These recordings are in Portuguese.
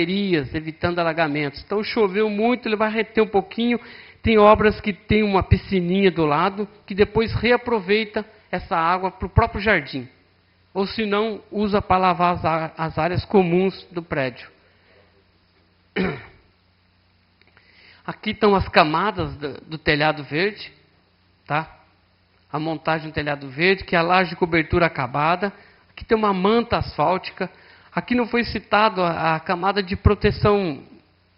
evitando alagamentos. Então, choveu muito, ele vai reter um pouquinho. Tem obras que tem uma piscininha do lado, que depois reaproveita essa água para o próprio jardim. Ou se não, usa para lavar as áreas comuns do prédio. Aqui estão as camadas do telhado verde, tá? A montagem do telhado verde, que é a laje de cobertura acabada. Aqui tem uma manta asfáltica. Aqui não foi citado a camada de proteção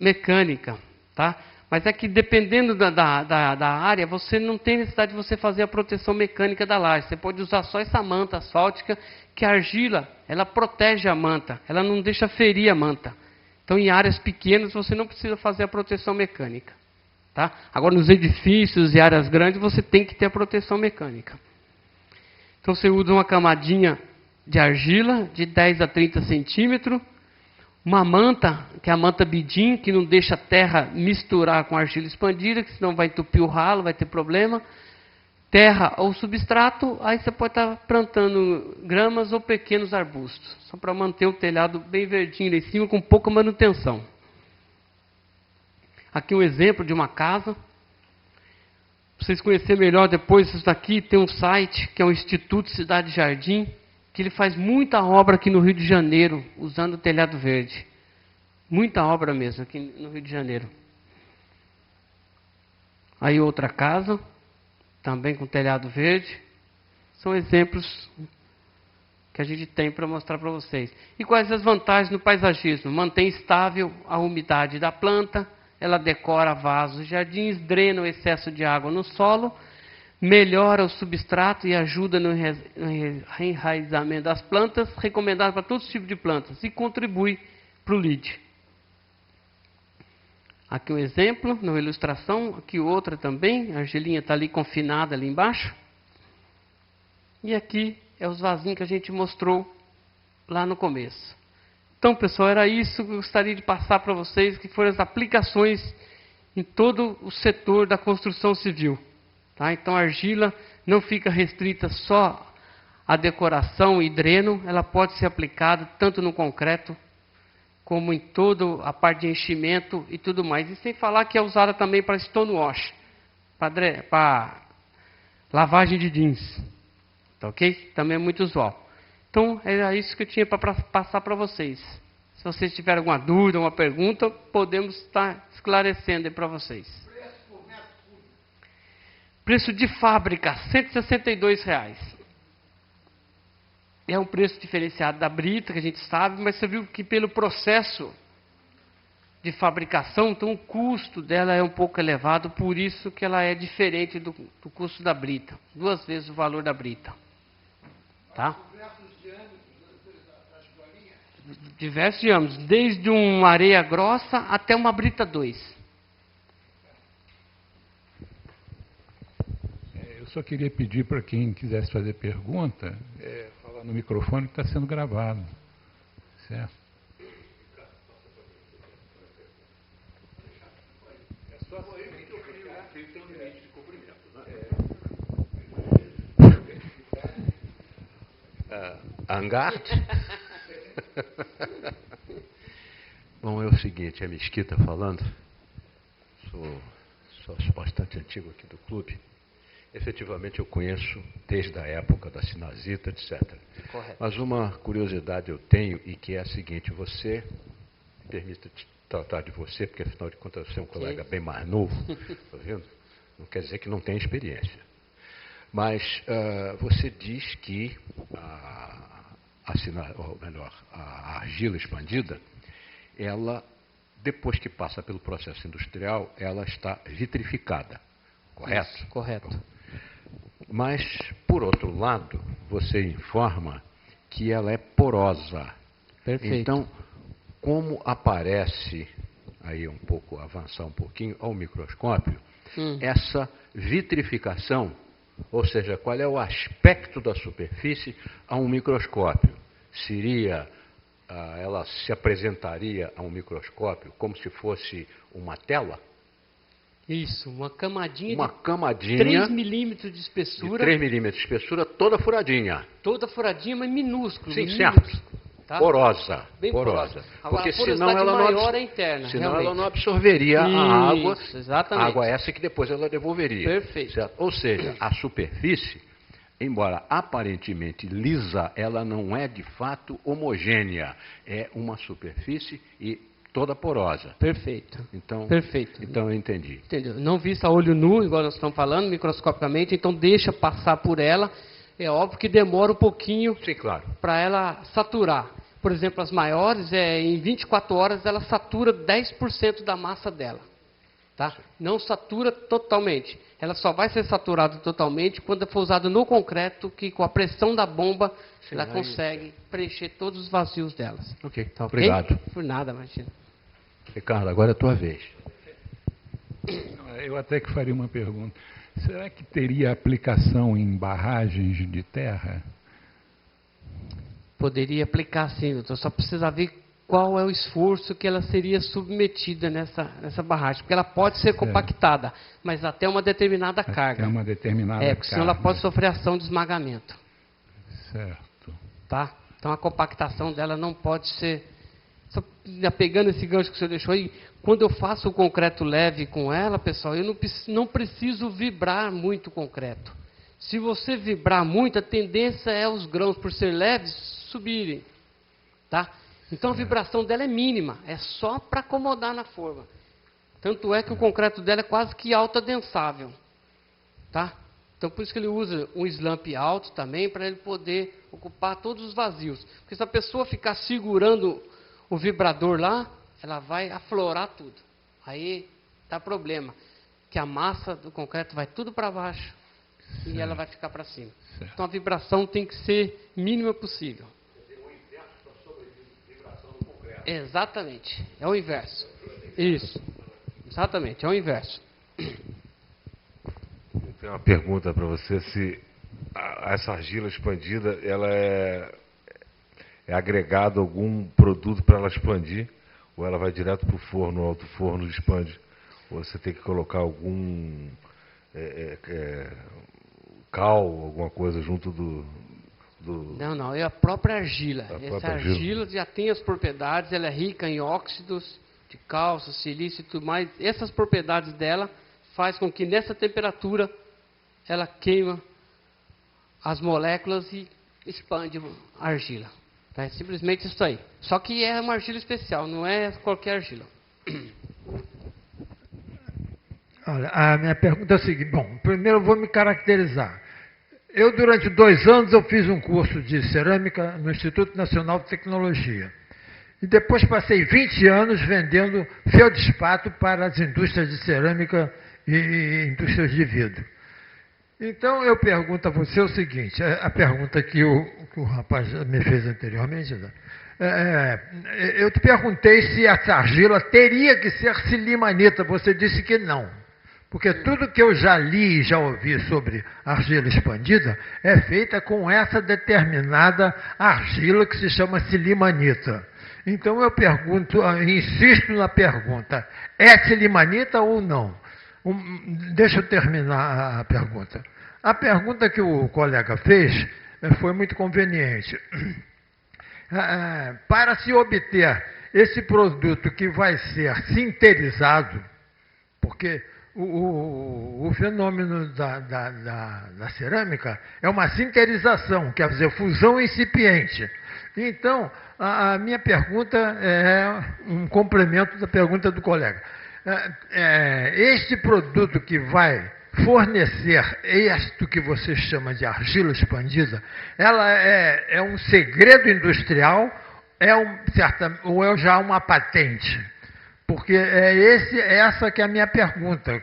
mecânica, tá? Mas é que dependendo da área, você não tem necessidade de você fazer a proteção mecânica da laje. Você pode usar só essa manta asfáltica, que a argila, ela protege a manta, ela não deixa ferir a manta. Então, em áreas pequenas, você não precisa fazer a proteção mecânica. Tá? Agora, nos edifícios e áreas grandes, você tem que ter a proteção mecânica. Então, você usa uma camadinha de argila de 10 a 30 centímetros, uma manta, que é a manta bidim, que não deixa a terra misturar com a argila expandida, que senão vai entupir o ralo, vai ter problema. Terra ou substrato, aí você pode estar plantando gramas ou pequenos arbustos, só para manter o telhado bem verdinho lá em cima, com pouca manutenção. Aqui um exemplo de uma casa. Para vocês conhecerem melhor depois, isso daqui tem um site, que é o Instituto Cidade Jardim, que ele faz muita obra aqui no Rio de Janeiro, usando o telhado verde. Muita obra mesmo aqui no Rio de Janeiro. Aí outra casa, também com telhado verde. São exemplos que a gente tem para mostrar para vocês. E quais as vantagens no paisagismo? Mantém estável a umidade da planta, ela decora vasos e jardins, drena o excesso de água no solo, melhora o substrato e ajuda no enraizamento das plantas, recomendado para todos os tipos de plantas, e contribui para o LEED. Aqui um exemplo, na ilustração, aqui outra também, a argilinha está ali confinada ali embaixo. E aqui é os vasinhos que a gente mostrou lá no começo. Então, pessoal, era isso que eu gostaria de passar para vocês, que foram as aplicações em todo o setor da construção civil. Tá? Então, a argila não fica restrita só à decoração e dreno, ela pode ser aplicada tanto no concreto, como em toda a parte de enchimento e tudo mais. E sem falar que é usada também para stonewash, para lavagem de jeans. Tá ok? Também é muito usual. Então, era isso que eu tinha para passar para vocês. Se vocês tiverem alguma dúvida, alguma pergunta, podemos estar esclarecendo para vocês. Preço de fábrica, R$ 162,00. É um preço diferenciado da brita, que a gente sabe, mas você viu que pelo processo de fabricação, então o custo dela é um pouco elevado, por isso que ela é diferente do custo da brita. 2 vezes o valor da brita. Tá? Diversos diâmetros, desde uma areia grossa até uma brita 2. Eu só queria pedir para quem quisesse fazer pergunta, falar no microfone que está sendo gravado. Certo? É só assim que eu tenho um limite de comprimento, né? Angart? Bom, é o seguinte, é Mesquita falando. Sou sócio bastante antigo aqui do clube. Efetivamente eu conheço desde a época da Sinazita, etc. Correto. Mas uma curiosidade eu tenho, e que é a seguinte: você, me permita te tratar de você, porque afinal de contas você é um colega bem mais novo, tá vendo? Não quer dizer que não tem experiência. Mas você diz que a argila expandida, ela, depois que passa pelo processo industrial, ela está vitrificada, correto? Isso, correto. Mas, por outro lado, você informa que ela é porosa. Perfeito. Então, como aparece, aí avançar um pouquinho ao microscópio, essa vitrificação, ou seja, qual é o aspecto da superfície a um microscópio? Ela se apresentaria a um microscópio como se fosse uma tela? Isso, uma camadinha de 3 milímetros de espessura. De 3 milímetros de espessura, toda furadinha. Toda furadinha, mas minúscula. Sim, minúsculo, certo. Tá? Porosa. Bem porosa. Agora, Porque a senão porosidade ela não, maior é interna, senão realmente. ela não absorveria a água. Isso, exatamente. Água essa que depois ela devolveria. Perfeito. Certo? Ou seja, a superfície, embora aparentemente lisa, ela não é de fato homogênea. É uma superfície e toda porosa. Perfeito. Então, Perfeito. Então eu entendi. Entendeu? Não vista a olho nu, igual nós estamos falando, microscopicamente, então deixa passar por ela. É óbvio que demora um pouquinho Sim, claro. para ela saturar. Por exemplo, as maiores, em 24 horas, ela satura 10% da massa dela. Tá? Não satura totalmente. Ela só vai ser saturada totalmente quando for usada no concreto, que com a pressão da bomba, Sim, ela aí- consegue preencher todos os vazios delas. Ok, Tá ok? obrigado. Por nada, imagina. Ricardo, agora é a tua vez. Eu até que faria uma pergunta. Será que teria aplicação em barragens de terra? Poderia aplicar sim, doutor. Só precisa ver qual é o esforço que ela seria submetida nessa barragem. Porque ela pode ser compactada, mas até uma determinada carga. Até uma determinada Porque senão ela carga. pode sofrer ação de esmagamento. Certo. Tá? Então a compactação dela não pode ser... Só pegando esse gancho que o senhor deixou aí, quando eu faço o concreto leve com ela, pessoal, eu não preciso vibrar muito o concreto. Se você vibrar muito, a tendência é os grãos, por ser leves, subirem. Tá? Então a vibração dela é mínima, é só para acomodar na forma. Tanto é que o concreto dela é quase que autoadensável. Tá? Então por isso que ele usa um slump alto também, para ele poder ocupar todos os vazios. Porque se a pessoa ficar segurando o vibrador lá, ela vai aflorar tudo. Aí dá problema, que a massa do concreto vai tudo para baixo e ela vai ficar para cima. Certo. Então a vibração tem que ser mínima possível. Exatamente, é o inverso. Isso, exatamente, é o inverso. Eu tenho uma pergunta para você, se essa argila expandida, ela é agregado algum produto para ela expandir, ou ela vai direto para o forno, o alto forno expande, ou você tem que colocar algum cal, alguma coisa junto do... Não, é a própria argila. A Essa própria argila já tem as propriedades, ela é rica em óxidos de cálcio, silício e tudo mais. Essas propriedades dela faz com que nessa temperatura ela queima as moléculas e expande a argila. Tá? É simplesmente isso aí. Só que é uma argila especial, não é qualquer argila. Olha, a minha pergunta é a seguinte. Bom, primeiro eu vou me caracterizar. Eu, durante 2 anos, eu fiz um curso de cerâmica no Instituto Nacional de Tecnologia. E depois passei 20 anos vendendo feldspato para as indústrias de cerâmica e indústrias de vidro. Então, eu pergunto a você o seguinte, a pergunta que o rapaz me fez anteriormente, eu te perguntei se essa argila teria que ser silimanita, você disse que não. Porque tudo que eu já li e já ouvi sobre argila expandida é feita com essa determinada argila que se chama silimanita. Então eu pergunto, insisto na pergunta, é silimanita ou não? Deixa eu terminar a pergunta. A pergunta que o colega fez foi muito conveniente. Para se obter esse produto que vai ser sinterizado, porque o fenômeno da cerâmica é uma sinterização, quer dizer, fusão incipiente. Então, a minha pergunta é um complemento da pergunta do colega. Este produto que vai fornecer isto que você chama de argila expandida, ela é um segredo industrial ou é já uma patente? Porque essa que é a minha pergunta,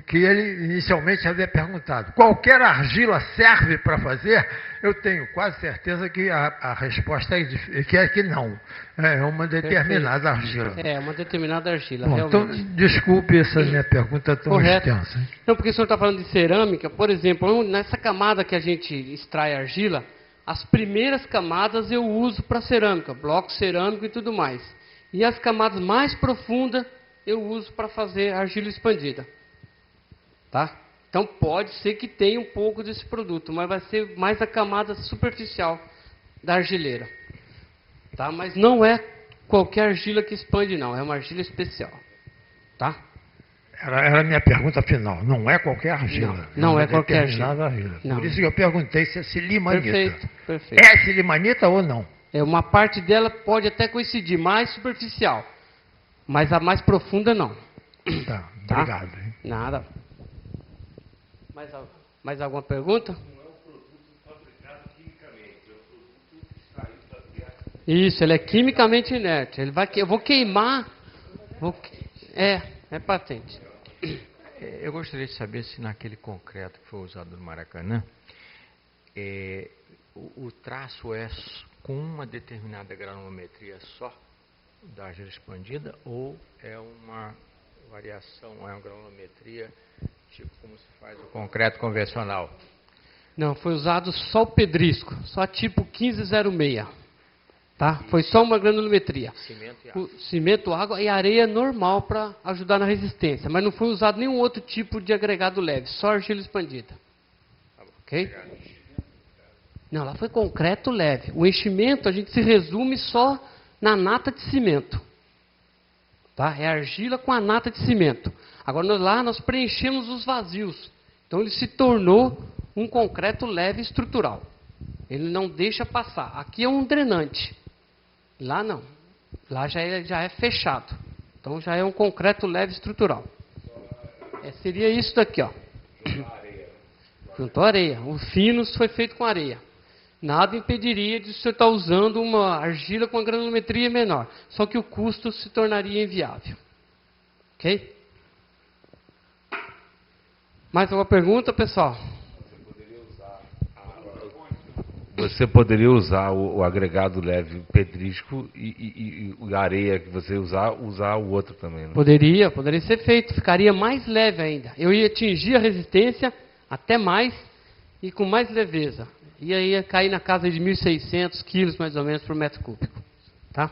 que ele inicialmente havia perguntado. Qualquer argila serve para fazer? Eu tenho quase certeza que a resposta é que não. É uma determinada argila. É, uma determinada argila, Bom, realmente. então, desculpe essa minha pergunta tão Correto. extensa. Não, porque o senhor está falando de cerâmica, por exemplo, nessa camada que a gente extrai argila, as primeiras camadas eu uso para cerâmica, bloco cerâmico e tudo mais. E as camadas mais profundas eu uso para fazer argila expandida. Tá? Então pode ser que tenha um pouco desse produto, mas vai ser mais a camada superficial da argileira. Tá? Mas não é qualquer argila que expande, não. É uma argila especial. Tá? Era a minha pergunta final. Não é qualquer argila. Não é qualquer argila. argila. Não. Por isso que eu perguntei se é silimanita. Perfeito, perfeito. É silimanita ou não? É, uma parte dela pode até coincidir, mais superficial. Mas a mais profunda, não. Tá, Tá? obrigado. Hein? Nada. Mais alguma pergunta? Isso, ele é quimicamente inerte. Eu vou queimar. É patente. Eu gostaria de saber se naquele concreto que foi usado no Maracanã, o traço é com uma determinada granulometria só da argila expandida ou é uma variação, é uma granulometria tipo como se faz o concreto convencional? Não, foi usado só o pedrisco, só tipo 1506. Tá? Foi só uma granulometria. Cimento e água. Cimento, água e areia normal para ajudar na resistência. Mas não foi usado nenhum outro tipo de agregado leve, só argila expandida. Ok? Não, lá foi concreto leve. O enchimento a gente se resume só na nata de cimento. Tá? É argila com a nata de cimento. Agora lá nós preenchemos os vazios. Então ele se tornou um concreto leve estrutural. Ele não deixa passar. Aqui é um drenante. Lá não. Lá já é fechado. Então já é um concreto leve estrutural. Seria isso daqui, ó. Juntou areia. O finos foi feito com areia. Nada impediria de você estar usando uma argila com uma granulometria menor. Só que o custo se tornaria inviável. Ok? Mais alguma pergunta, pessoal? Você poderia usar o agregado leve pedrístico e a areia que você usar o outro também, né? Poderia ser feito, ficaria mais leve ainda. Eu ia atingir a resistência até mais e com mais leveza. E aí ia cair na casa de 1.600 quilos mais ou menos por metro cúbico. Tá?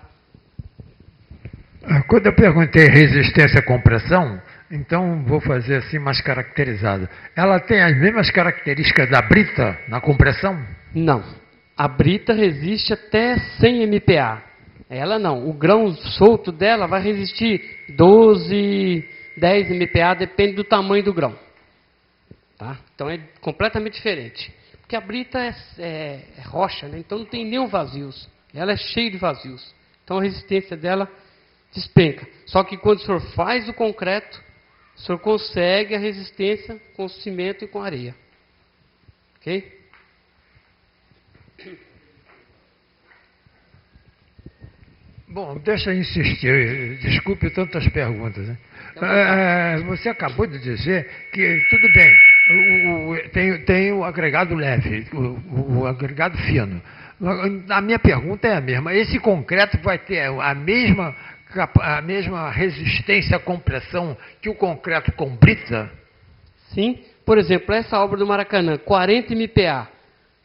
Quando eu perguntei resistência à compressão, então vou fazer assim mais caracterizado. Ela tem as mesmas características da brita na compressão? Não. A brita resiste até 100 MPa. Ela não. O grão solto dela vai resistir 12, 10 MPa, depende do tamanho do grão. Tá? Então é completamente diferente. Porque a brita é rocha, né? Então não tem nenhum vazios. Ela é cheia de vazios. Então a resistência dela despenca. Só que quando o senhor faz o concreto, o senhor consegue a resistência com o cimento e com a areia. Ok? Bom, deixa eu insistir. Desculpe tantas perguntas. Né? Você acabou de dizer que, tudo bem, tem o agregado leve, o agregado fino. A minha pergunta é a mesma. Esse concreto vai ter a mesma resistência à compressão que o concreto com brita? Sim. Por exemplo, essa obra do Maracanã, 40 MPa.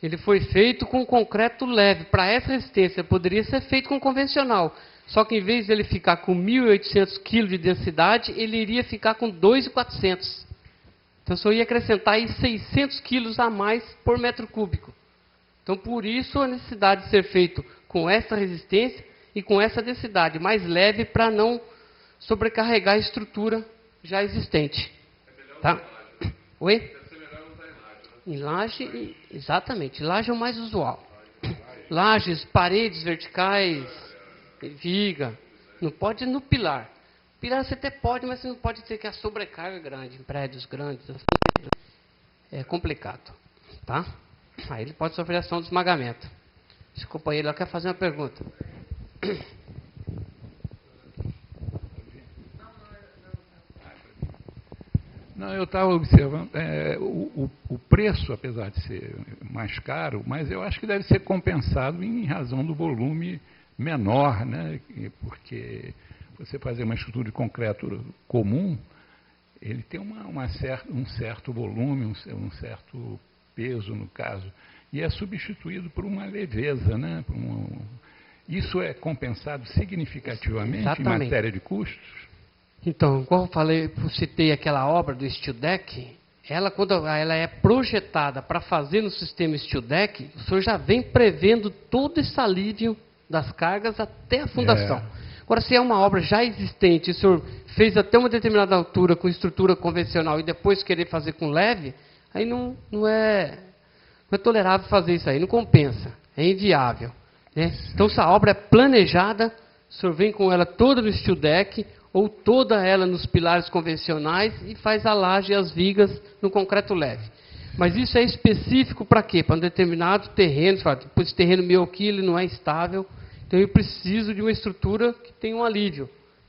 Ele foi feito com concreto leve. Para essa resistência, poderia ser feito com convencional. Só que em vez de ele ficar com 1.800 kg de densidade, ele iria ficar com 2.400. Então, só ia acrescentar aí 600 kg a mais por metro cúbico. Então, por isso, a necessidade de ser feito com essa resistência e com essa densidade mais leve para não sobrecarregar a estrutura já existente. Tá? Oi? Em laje, exatamente. Laje é o mais usual. Lajes, paredes verticais, viga. Não pode no pilar. Pilar você até pode, mas você não pode ter que a sobrecarga grande, em prédios grandes. É complicado. Tá? Aí ele pode sofrer ação de esmagamento. Esse companheiro lá quer fazer uma pergunta. Não, eu estava observando, o preço, apesar de ser mais caro, mas eu acho que deve ser compensado em razão do volume menor, né? Porque você fazer uma estrutura de concreto comum, ele tem um certo volume, um certo peso, no caso, e é substituído por uma leveza, né? Isso é compensado significativamente Exatamente. Em matéria de custos? Então, como eu falei, eu citei aquela obra do Steel Deck, quando ela é projetada para fazer no sistema Steel Deck, o senhor já vem prevendo todo esse alívio das cargas até a fundação. Agora, se é uma obra já existente, o senhor fez até uma determinada altura com estrutura convencional e depois querer fazer com leve, aí não é tolerável fazer isso aí, não compensa, é inviável. Né? Então, se a obra é planejada, o senhor vem com ela toda no steel deck, ou toda ela nos pilares convencionais e faz a laje e as vigas no concreto leve. Mas isso é específico para quê? Para um determinado terreno. Você fala, esse terreno meu aqui ele não é estável, então eu preciso de uma estrutura que tenha um alívio.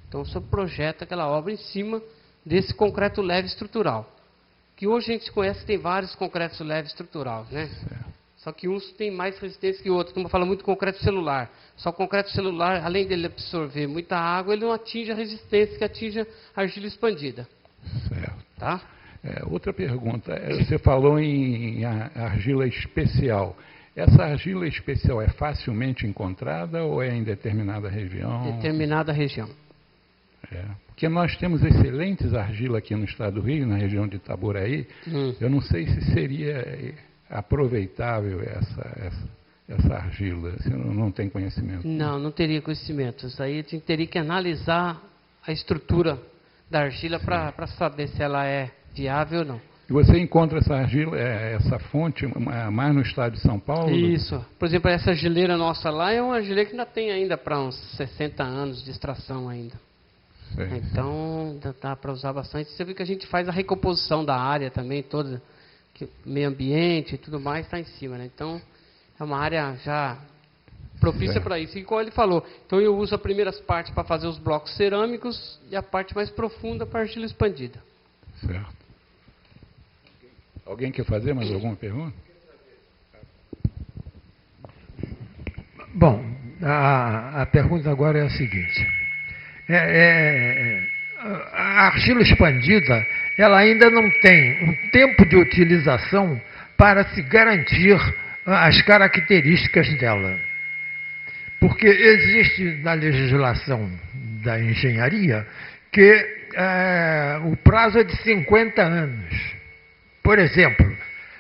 Então o senhor projeta aquela obra em cima desse concreto leve estrutural. Que hoje a gente conhece que tem vários concretos leves estruturais, né? Só que uns têm mais resistência que outros. Como fala muito concreto celular. Só o concreto celular, além dele absorver muita água, ele não atinge a resistência que atinge a argila expandida. Certo. Tá? Outra pergunta. Você falou em argila especial. Essa argila especial é facilmente encontrada ou é em determinada região? Determinada região. Porque nós temos excelentes argilas aqui no estado do Rio, na região de Itaboraí. Eu não sei se seria aproveitável essa argila. Você não tem conhecimento? Não teria conhecimento. Isso aí a gente teria que analisar a estrutura da argila para saber se ela é viável ou não. E você encontra essa argila, essa fonte, mais no estado de São Paulo? Isso. Por exemplo, essa argileira nossa lá é uma argileira que ainda tem ainda para uns 60 anos de extração ainda. Sei. Então, dá para usar bastante. Você vê que a gente faz a recomposição da área também, toda, que meio ambiente e tudo mais está em cima, né? Então, é uma área já propícia para isso. E como ele falou, então eu uso as primeiras partes para fazer os blocos cerâmicos e a parte mais profunda para a argila expandida. Certo. Alguém quer fazer mais alguma pergunta? Bom, a pergunta agora é a seguinte. A argila expandida, ela ainda não tem um tempo de utilização para se garantir as características dela. Porque existe na legislação da engenharia que o prazo é de 50 anos. Por exemplo,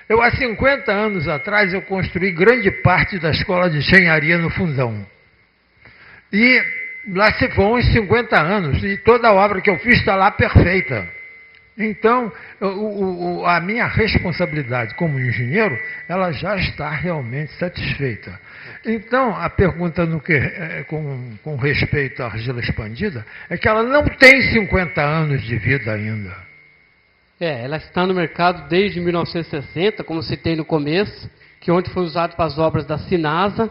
há 50 anos atrás eu construí grande parte da escola de engenharia no Fundão. E lá se vão os 50 anos, e toda a obra que eu fiz está lá perfeita. Então, a minha responsabilidade como engenheiro, ela já está realmente satisfeita. Então, a pergunta com respeito à argila expandida é que ela não tem 50 anos de vida ainda. Ela está no mercado desde 1960, como citei no começo, que onde foi usado para as obras da Sinasa,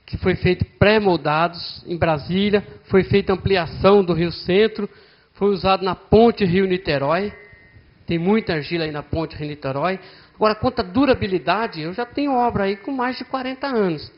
que foi feito pré-moldados em Brasília, foi feita ampliação do Rio Centro, foi usado na ponte Rio-Niterói, tem muita argila aí na ponte Rio-Niterói. Agora, quanto à durabilidade, eu já tenho obra aí com mais de 40 anos.